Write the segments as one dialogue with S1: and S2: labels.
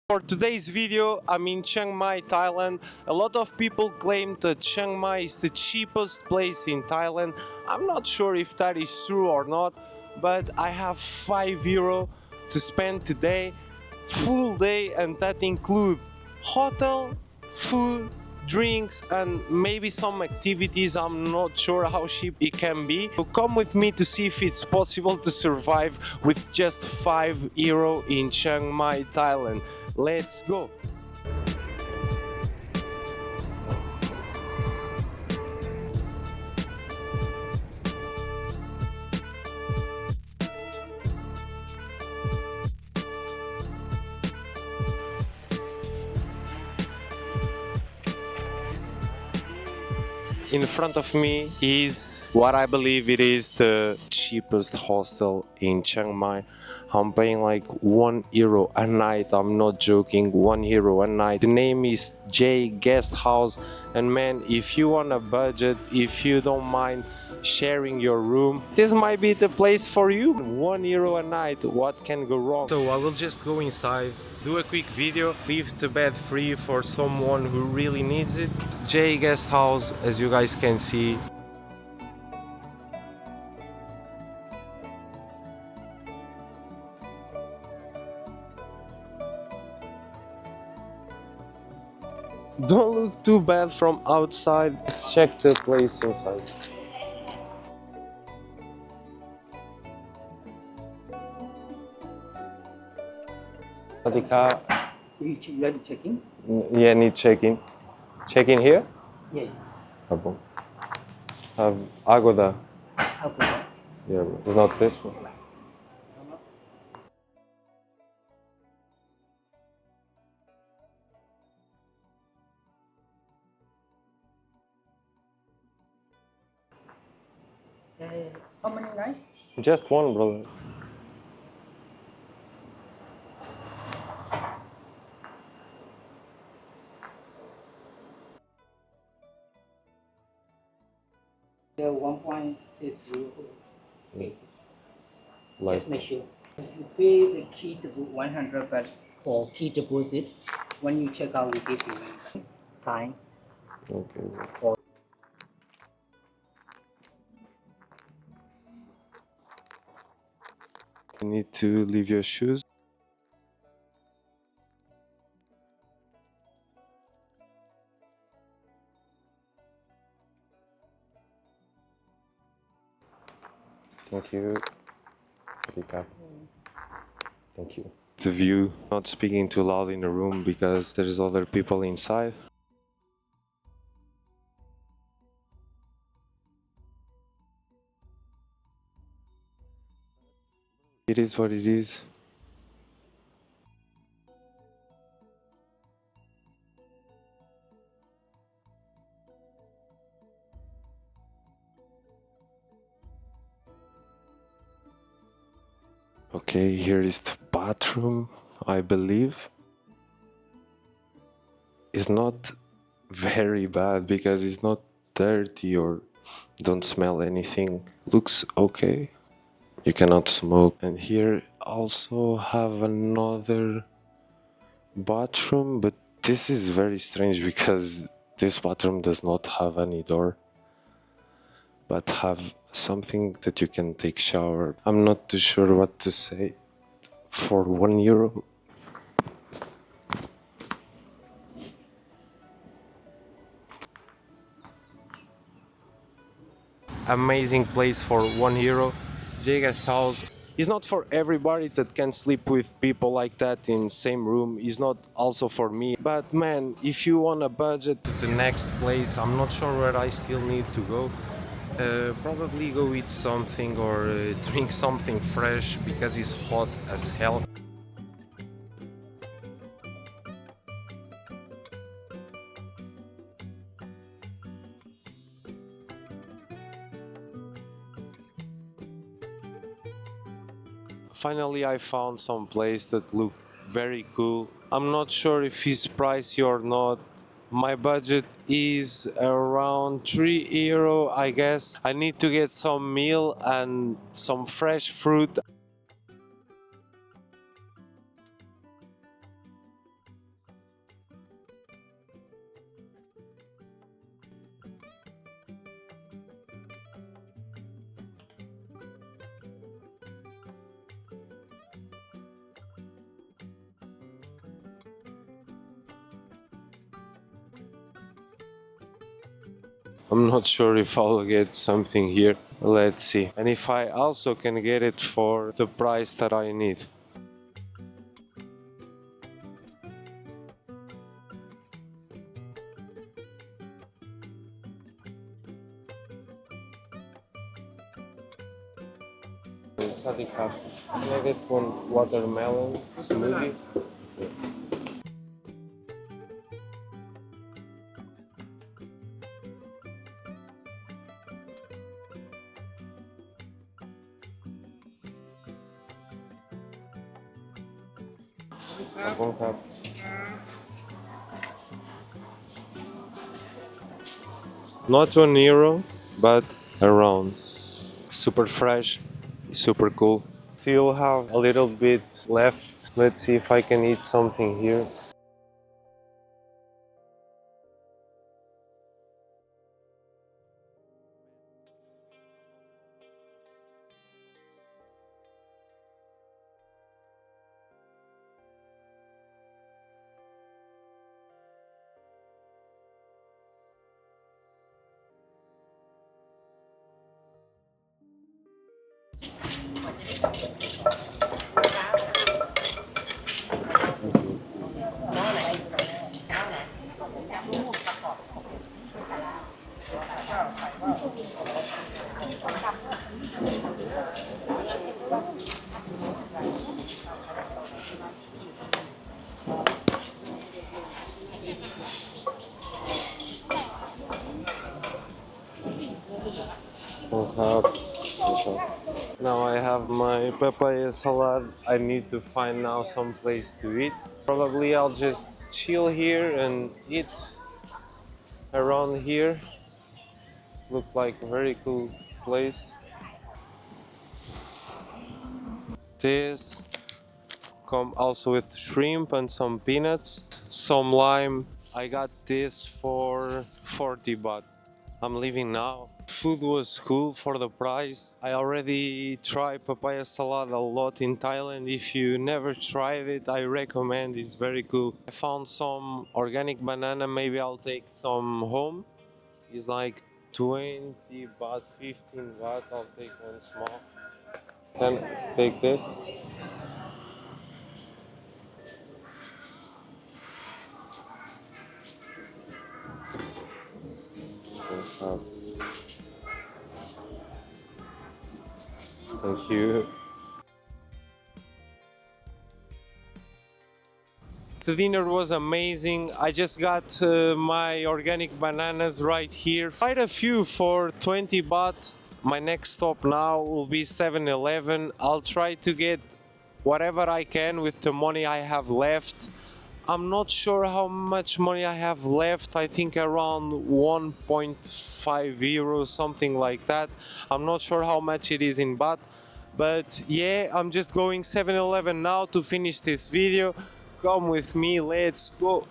S1: For today's video, I'm in Chiang Mai, Thailand. A lot of people claim that Chiang Mai is the cheapest place in Thailand. I'm not sure if that is true or not, but I have €5 to spend today, full day, and that includes hotel, food, drinks, and maybe some activities. I'm not sure how cheap it can be. So come with me to see if it's possible to survive with just €5 in Chiang Mai, Thailand. Let's go! In front of me is what I believe it is the cheapest hostel in Chiang Mai. I'm paying like €1 a night. I'm not joking, €1 a night. The name is J Guest House, and man, if you want a budget, if you don't mind sharing your room, this might be the place for you. €1 a night, what can go wrong? So I will just go inside, do a quick video, leave the bed free for someone who really needs it. J Guest House, as you guys can see. Don't look too bad from outside. Let's check the place inside. Adhika.
S2: You ready checking?
S1: Yeah, need check-in. Check-in here?
S2: Yeah.
S1: Abo. Have Agoda.
S2: Okay.
S1: Yeah, it's not this one.
S2: How many nights?
S1: Just one, brother.
S2: The 1.60.
S1: Like,
S2: Just make sure. You pay the key deposit 100, but for key deposit, when you check out, we give you sign.
S1: okay. You need to leave your shoes. Thank you. Adhika. Thank you. The view. Not speaking too loud in the room because there's other people inside. It is what it is. Okay, here is the bathroom, I believe. It's not very bad because it's not dirty or don't smell anything. Looks okay. You cannot smoke. And here also have another bathroom, but this is very strange because this bathroom does not have any door, but have something that you can take shower. I'm not too sure what to say. For €1. Amazing place for €1. Guest house is not for everybody that can sleep with people like that in same room. It's not also for me. But man, if you want a budget, the next place, I'm not sure where I still need to go. Probably go eat something or drink something fresh because it's hot as hell. Finally, I found some place that looked very cool. I'm not sure if it's pricey or not. My budget is around €3, I guess. I need to get some meal and some fresh fruit. I'm not sure if I'll get something here. Let's see. And if I also can get it for the price that I need. Can I get one watermelon smoothie? Not €1, but around. Super fresh, super cool. Still have a little bit left. Let's see if I can eat something here. Now I have my papaya salad. I need to find now some place to eat. Probably I'll just chill here and eat around here. Look like a very cool place. This come also with shrimp and some peanuts, some lime. I got this for 40 baht. I'm leaving now. Food was cool for the price. I already tried papaya salad a lot in Thailand. If you never tried it, I recommend. It's very cool. I found some organic banana. Maybe I'll take some home. It's like 20 baht, 15 baht. I'll take one small. Can I take this? Thank you. The dinner was amazing. I just got my organic bananas right here. Quite a few for 20 baht. My next stop now will be 7-Eleven. I'll try to get whatever I can with the money I have left. I'm not sure how much money I have left. I think around 1.5 euros, something like that. I'm not sure how much it is in baht. But yeah, I'm just going 7-Eleven now to finish this video. Come with me, let's go.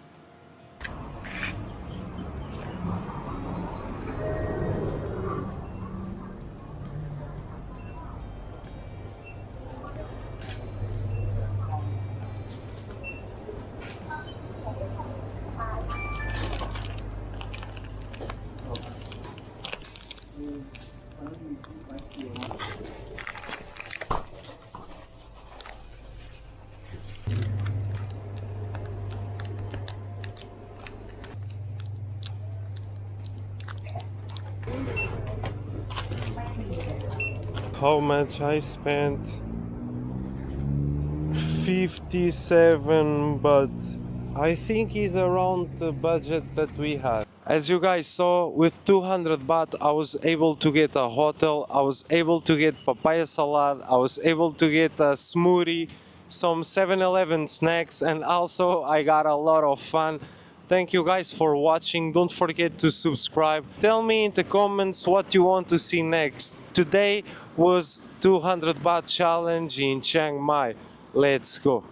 S1: How much I spent? 57, but I think it's around the budget that we had. As you guys saw, with 200 baht I was able to get a hotel, I was able to get papaya salad, I was able to get a smoothie, some 7-Eleven snacks, and also I got a lot of fun. Thank you guys for watching. Don't forget to subscribe. Tell me in the comments what you want to see next. Today was 200 baht challenge in Chiang Mai. Let's go.